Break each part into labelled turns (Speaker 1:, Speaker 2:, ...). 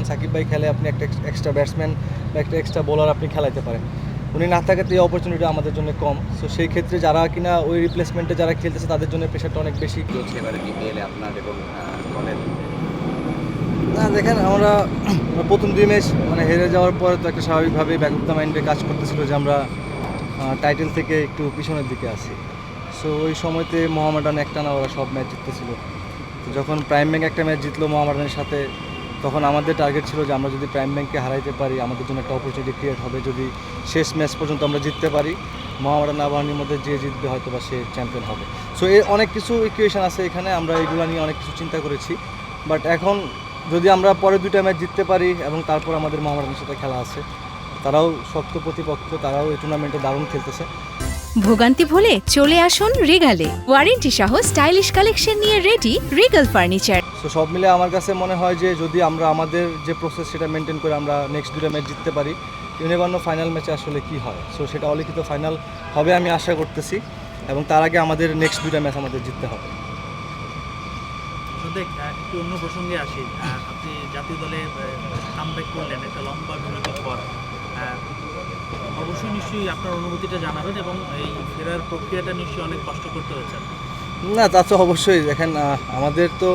Speaker 1: সাকিব ভাই খেলে আপনি একটা এক্সট্রা ব্যাটসম্যান বা একটা এক্সট্রা বোলার আপনি খেলাইতে পারেন। উনি না থাকাতে এই অপরচুনিটি আমাদের জন্য কম। সো সেই ক্ষেত্রে যারা কিনা ওই রিপ্লেসমেন্টে যারা খেলতেছে তাদের জন্য প্রেশারটা অনেক বেশি
Speaker 2: চলছে এবারে বিপিএলে আপনার এবং দলের।
Speaker 1: না দেখেন আমরা প্রথম 2 ম্যাচ মানে হেরে যাওয়ার পরে তো একটা স্বাভাবিকভাবেই ব্যাক অফ দ্য মাইন্ডে কাজ করতেছিল যে আমরা টাইটেল থেকে একটু পিছনের দিকে আছি। সো ওই সময়তে মোহামেডান একটানা ওরা সব ম্যাচ জিততেছিল। তো যখন প্রাইম ব্যাংক একটা ম্যাচ জিতলো মোহামেডানের সাথে, তখন আমাদের টার্গেট ছিল যে আমরা যদি প্রাইম ব্যাংককে হারাইতে পারি আমাদের জন্য একটা অপরচুনিটি ক্রিয়েট হবে। যদি শেষ ম্যাচ পর্যন্ত আমরা জিততে পারি, মোহামেডান আবাহনীর মধ্যে যে জিতবে হয়তো বা সে চ্যাম্পিয়ন হবে। সো এর অনেক কিছু ইকুয়েশন আছে এখানে, আমরা এগুলো নিয়ে অনেক কিছু চিন্তা করেছি। বাট এখন যদি আমরা পরে 2টা ম্যাচ জিততে পারি এবং তারপর আমাদের মোহামেডানের সাথে খেলা আছে, তারাও শক্ত প্রতিপক্ষ, তারাও এই টুর্নামেন্টে দারুণ খেলতেছে।
Speaker 3: ভোগান্তি ভুলে চলে আসুন রিগালে, ওয়ারেন্টি সহ স্টাইলিশ কালেকশন নিয়ে রেডি রিগাল ফার্নিচার।
Speaker 1: সো সব মিলে আমার কাছে মনে হয় যে যদি আমরা আমাদের যে প্রসেস সেটা মেনটেন করে আমরা নেক্সট 2টা ম্যাচ জিততে পারি, ইউনিভার্ন ফাইনাল ম্যাচে আসলে কি হয়। সো সেটা অলিখিত ফাইনাল হবে আমি আশা করতেছি, এবং তার আগে আমাদের নেক্সট 2টা ম্যাচ আমাদের জিততে হবে।
Speaker 4: একটু অন্য প্রসঙ্গে আসি, আপনি জাতীয় দলে কামব্যাক করলেন একটা লম্বা বিরতির পর। অবশ্যই নিশ্চয়ই আপনার অনুভূতিটা জানাবেন এবং এই ফেরার প্রক্রিয়াটা নিশ্চয়ই অনেক কষ্ট করতে হয়েছে।
Speaker 1: না তা তো অবশ্যই। দেখেন আমাদের তো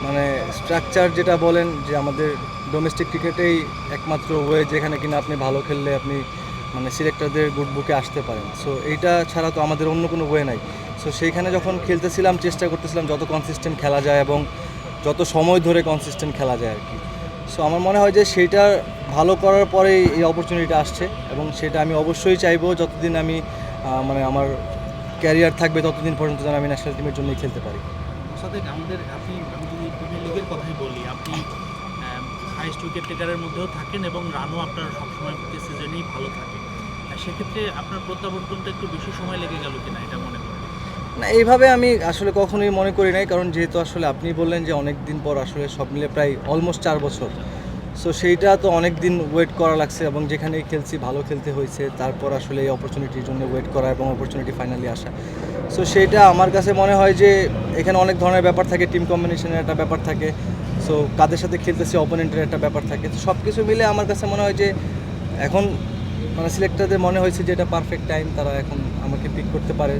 Speaker 1: মানে স্ট্রাকচার যেটা বলেন যে আমাদের ডোমেস্টিক ক্রিকেটেই একমাত্র ওয়ে যেখানে কিনা আপনি ভালো খেললে আপনি মানে সিলেক্টরদের গুড বুকে আসতে পারেন। সো এইটা ছাড়া তো আমাদের অন্য কোনো ওয়ে নাই। সো সেইখানে যখন খেলতেছিলাম চেষ্টা করতেছিলাম যত কনসিস্টেন্ট খেলা যায় এবং যত সময় ধরে কনসিস্টেন্ট খেলা যায় আর কি। সো আমার মনে হয় যে সেইটা ভালো করার পরেই এই অপরচুনিটিটা আসছে, এবং সেটা আমি অবশ্যই চাইবো যতদিন আমি মানে আমার ক্যারিয়ার থাকবে ততদিন পর্যন্ত যেন আমি ন্যাশনাল টিমের জন্যই খেলতে পারি।
Speaker 4: মোসাদ্দেক, আমি যদি প্রিমিয়ার লিগের কথাই বলি, আপনি হাইস্ট উইকেট টেকারের মধ্যেও থাকেন এবং রানও আপনার সবসময় প্রতি সিজনেই ভালো থাকে। সেক্ষেত্রে আপনার প্রত্যাবর্তনটা একটু বেশি সময় লেগে গেল কিনা এটা মনে করেন?
Speaker 1: না এইভাবে আমি আসলে কখনোই মনে করি নাই, কারণ যেহেতু আসলে আপনি বললেন যে অনেক দিন পর আসলে সব মিলে প্রায় অলমোস্ট 4 বছর। সো সেইটা তো অনেক দিন ওয়েট করা লাগছে, এবং যেখানেই খেলছি ভালো খেলতে হয়েছে, তারপর আসলে এই অপরচুনিটির জন্য ওয়েট করা এবং অপরচুনিটি ফাইনালি আসা। সো সেইটা আমার কাছে মনে হয় যে এখানে অনেক ধরনের ব্যাপার থাকে, টিম কম্বিনেশনের একটা ব্যাপার থাকে, সো কাদের সাথে খেলতেছি অপোনেন্টের একটা ব্যাপার থাকে। তো সব কিছু মিলে আমার কাছে মনে হয় যে এখন মানে সিলেক্টরদের মনে হয়েছে যে এটা পারফেক্ট টাইম, তারা এখন আমাকে পিক করতে পারে,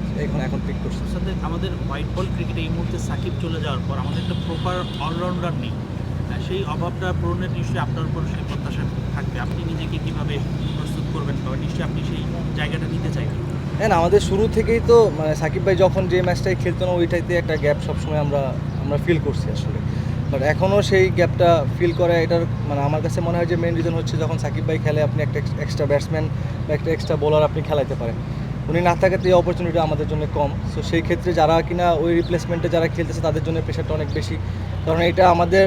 Speaker 1: এখন পিক করছে।
Speaker 4: মোসাদ্দেক, আমাদের হোয়াইট বল ক্রিকেটে এই মুহূর্তে সাকিব চলে যাওয়ার পর আমাদের একটা প্রপার অলরাউন্ডার নেই। সেই অভাবটা পূরণের নিশ্চয়ই আপনার উপর সেই প্রত্যাশা থাকবে। আপনি নিজেকে কীভাবে প্রস্তুত করবেন, বা নিশ্চয়ই আপনি সেই জায়গাটা নিতে চাইবেন।
Speaker 1: হ্যাঁ, আমাদের শুরু থেকেই তো মানে সাকিব ভাই যখন যে ম্যাচটাই খেলতো না ওইটাইতে একটা গ্যাপ সবসময় আমরা ফিল করছি আসলে। বাট এখনও সেই গ্যাপটা ফিল করে, এটার মানে আমার কাছে মনে হয় যে মেন রিজন হচ্ছে যখন সাকিব ভাই খেলে আপনি একটা এক্সট্রা ব্যাটসম্যান বা একটা এক্সট্রা বোলার আপনি খেলাইতে পারেন। উনি না থাকাতে এই অপরচুনিটি আমাদের জন্য কম। সো সেই ক্ষেত্রে যারা কিনা ওই রিপ্লেসমেন্টে যারা খেলতেছে তাদের জন্য প্রেশারটা অনেক বেশি, কারণ এটা আমাদের,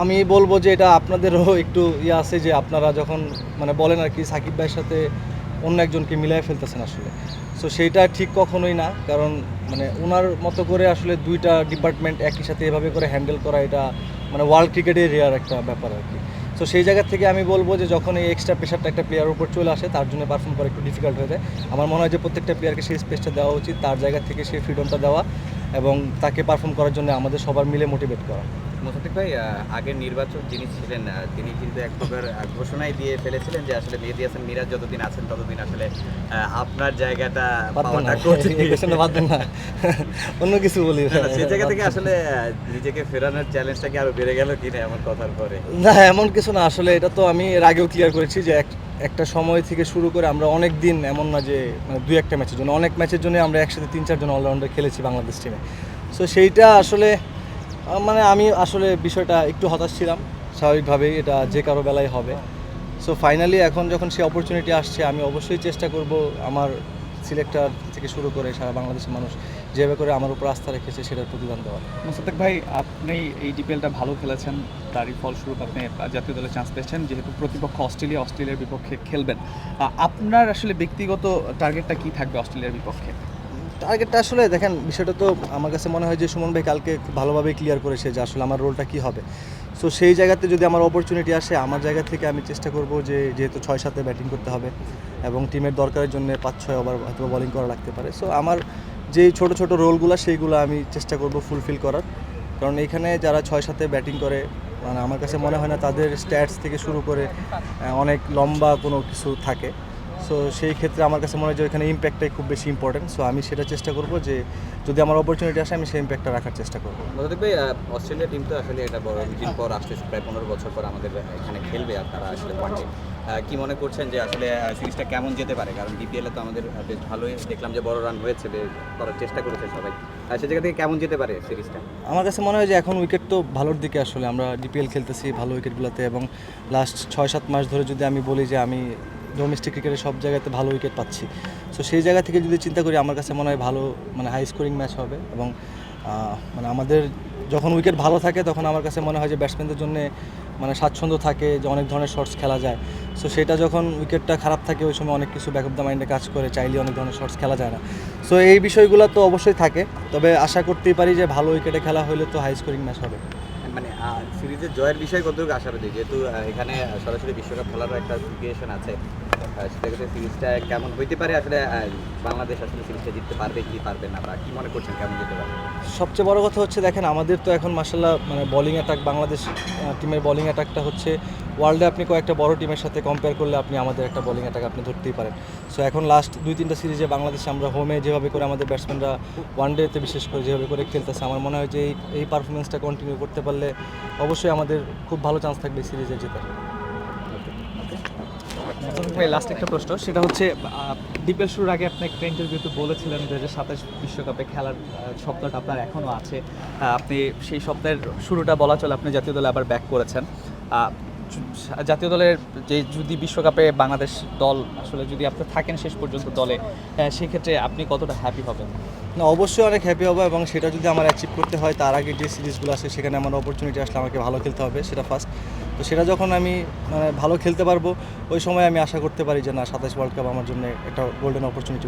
Speaker 1: আমি বলবো যে এটা আপনাদেরও একটু ইয়ে আছে যে আপনারা যখন মানে বলেন আর কি সাকিব ভাইয়ের সাথে অন্য একজনকে মিলাই ফেলতেছেন আসলে। সো সেইটা ঠিক কখনোই না, কারণ মানে ওনার মতো করে আসলে 2টা ডিপার্টমেন্ট একই সাথে এভাবে করে হ্যান্ডেল করা এটা মানে ওয়ার্ল্ড ক্রিকেটের রেয়ার একটা ব্যাপার আর কি। সো সেই জায়গা থেকে আমি বলবো যে যখন এই এক্সট্রা প্রেশারটা একটা প্লেয়ারের উপর চলে আসে তার জন্য পারফর্ম করা একটু ডিফিকাল্ট হয়ে যায়। আমার মনে হয় যে প্রত্যেকটা প্লেয়ারকে সেই স্পেসটা দেওয়া উচিত, তার জায়গা থেকে সেই ফ্রিডমটা দেওয়া এবং তাকে পারফর্ম করার জন্য আমাদের সবার মিলে মোটিভেট করা।
Speaker 2: মোসাদ্দেক ভাই, আগের নির্বাচক যিনি ছিলেন তিনি কিন্তু এক প্রকার ঘোষণাই দিয়ে ফেলেছিলেন যে আসলে মেহেদী হাসান মিরাজ যতদিন আছেন ততদিন আসলে আপনার জায়গাটা পাওয়াটা কঠিন।
Speaker 1: বাদ দেন না, অন্য কিছু বলি।
Speaker 2: সেই জায়গা থেকে আসলে নিজেকে ফেরানোর চ্যালেঞ্জটাকে আরো বেড়ে গেল কিনা এমন কথার পরে?
Speaker 1: না এমন কিছু না, আসলে এটা তো আমি এর আগেও ক্লিয়ার করেছি যে একটা সময় থেকে শুরু করে আমরা অনেক দিন, এমন না যে মানে 2-1টা ম্যাচের জন্য, অনেক ম্যাচের জন্য আমরা একসাথে 3-4 জন অলরাউন্ডার খেলেছি বাংলাদেশ টিমে। সো সেইটা আসলে মানে আমি আসলে বিষয়টা একটু হতাশ ছিলাম, স্বাভাবিকভাবেই এটা যে কারো বেলায় হবে। সো ফাইনালি এখন যখন সেই অপরচুনিটি আসছে আমি অবশ্যই চেষ্টা করব আমার সিলেক্টর থেকে শুরু করে সারা বাংলাদেশের মানুষ যেভাবে করে আমার উপর আস্থা রেখেছে সেটার প্রতিদান দেওয়া।
Speaker 5: মোসাদ্দেক ভাই, আপনি এই ডিপিএলটা ভালো খেলেছেন, তারই ফলস্বরূপ আপনি জাতীয় দলে চান্স পেয়েছেন। যেহেতু প্রতিপক্ষ অস্ট্রেলিয়ার বিপক্ষে খেলবেন, আপনার আসলে ব্যক্তিগত টার্গেটটা কী থাকবে অস্ট্রেলিয়ার বিপক্ষে?
Speaker 1: টার্গেটটা আসলে দেখেন, বিষয়টা তো আমার কাছে মনে হয় যে সুমন ভাই কালকে খুব ভালোভাবেই ক্লিয়ার করেছে যে আসলে আমার রোলটা কী হবে। সো সেই জায়গাতে যদি আমার অপরচুনিটি আসে আমার জায়গা থেকে আমি চেষ্টা করব যে যেহেতু 6-7-এ ব্যাটিং করতে হবে এবং টিমের দরকারের জন্য 5-6 ওভার হয়তো বোলিং করা লাগতে পারে। সো আমার যেই ছোটো ছোটো রোলগুলো সেইগুলো আমি চেষ্টা করব ফুলফিল করার, কারণ এইখানে যারা 6-7-এ ব্যাটিং করে মানে আমার কাছে মনে হয় না তাদের স্ট্যাটস থেকে শুরু করে অনেক লম্বা কোনো কিছু থাকে। সো সেই ক্ষেত্রে আমার কাছে মনে হয় যে ওইখানে ইম্প্যাক্টটাই খুব বেশি ইম্পর্টেন্ট। সো আমি সেটা চেষ্টা করব যে যদি আমার অপরচুনিটি আসে আমি সেই ইম্প্যাক্টটা রাখার চেষ্টা করব।
Speaker 2: মোতাবেক ভাই, অস্ট্রেলিয়া টিম তো আসলে এটা বড় দিন পর আসতেছে, প্রায় 15 বছর পর আমাদের এখানে খেলবে, আর তারা আসলে ওয়ানডে কি মনে করছেন যে আসলে সিরিজটা কেমন যেতে পারে? কারণ বিপিএলে তো আমাদের বেশ ভালোই দেখলাম যে বড় রান হয়েছে, করার চেষ্টা করেছে সবাই, সে জায়গা থেকে কেমন যেতে পারে সিরিজটা?
Speaker 1: আমার কাছে মনে হয় যে এখন উইকেট তো ভালোর দিকে, আসলে আমরা ডিপিএল খেলতেছি ভালো উইকেটগুলোতে, এবং লাস্ট 6-7 মাস ধরে যদি আমি বলি যে আমি ডোমেস্টিক ক্রিকেটে সব জায়গাতে ভালো উইকেট পাচ্ছি। সো সেই জায়গা থেকে যদি চিন্তা করি আমার কাছে মনে হয় ভালো, মানে হাই স্কোরিং ম্যাচ হবে। এবং মানে আমাদের যখন উইকেট ভালো থাকে তখন আমার কাছে মনে হয় যে ব্যাটসম্যানদের জন্য মানে স্বাচ্ছন্দ্য থাকে, যে অনেক ধরনের শটস খেলা যায়। সো সেটা যখন উইকেটটা খারাপ থাকে ওই সময় অনেক কিছু ব্যাক অফ দ্য মাইন্ডে কাজ করে, চাইলে অনেক ধরনের শটস খেলা যায় না। সো এই বিষয়গুলো তো অবশ্যই থাকে, তবে আশা করতেই পারি যে ভালো উইকেটে খেলা হলে তো হাই স্কোরিং ম্যাচ হবে।
Speaker 2: মানে সিরিজের জয়ের বিষয়ে কতটুকু আশাবাদী, যেহেতু এখানে সরাসরি বিশ্বকাপ খেলারও একটা সিচুয়েশন আছে, সেক্ষেত্রে সিরিজটা কেমন হইতে পারে? আসলে বাংলাদেশ আসলে সিরিজটা জিততে পারবে কি পারবে না, বা কি মনে করছেন কেমন যেতে পারে?
Speaker 1: সবচেয়ে বড় কথা হচ্ছে দেখেন আমাদের তো এখন মাশাআল্লাহ মানে বোলিং অ্যাটাক, বাংলাদেশ টিমের বোলিং অ্যাটাকটা হচ্ছে ওয়ার্ল্ডে আপনি কয়েকটা বড় টিমের সাথে কম্পেয়ার করলে আপনি আমাদের একটা বোলিং অ্যাটাক আপনি ধরতেই পারেন। সো এখন লাস্ট 2-3টা সিরিজে বাংলাদেশে আমরা হোমে যেভাবে করে আমাদের ব্যাটসম্যানরা ওয়ানডেতে বিশেষ করে যেভাবে করে খেলতেছে, আমার মনে হয় যে এই পারফরমেন্সটা কন্টিনিউ করতে পারলে অবশ্যই আমাদের খুব ভালো চান্স থাকবে সিরিজে জেতার।
Speaker 5: লাস্ট একটা প্রশ্ন, সেটা হচ্ছে ডিপিএল শুরুর আগে আপনি একটা ইন্টারভিউতে বলেছিলেন 2027 বিশ্বকাপে খেলার স্বপ্নটা আপনার এখনও আছে। আপনি সেই স্বপ্নের শুরুটা বলা চলে আপনি জাতীয় দলে আবার ব্যাক করেছেন। জাতীয় দলের যে যদি বিশ্বকাপে বাংলাদেশ দল আসলে যদি আপনি থাকেন শেষ পর্যন্ত দলে, সেক্ষেত্রে আপনি কতটা হ্যাপি হবেন?
Speaker 1: না, অবশ্যই অনেক হ্যাপি হবো, এবং সেটা যদি আমার অ্যাচিভ করতে হয় তার আগে যে সিরিজগুলো আছে সেখানে আমার অপরচুনিটি আসলে আমাকে ভালো খেলতে হবে, সেটা ফার্স্ট। তো সেটা যখন আমি মানে ভালো খেলতে পারবো ওই সময় আমি আশা করতে পারি যে না 27 ওয়ার্ল্ড কাপ আমার জন্য একটা গোল্ডেন অপরচুনিটি।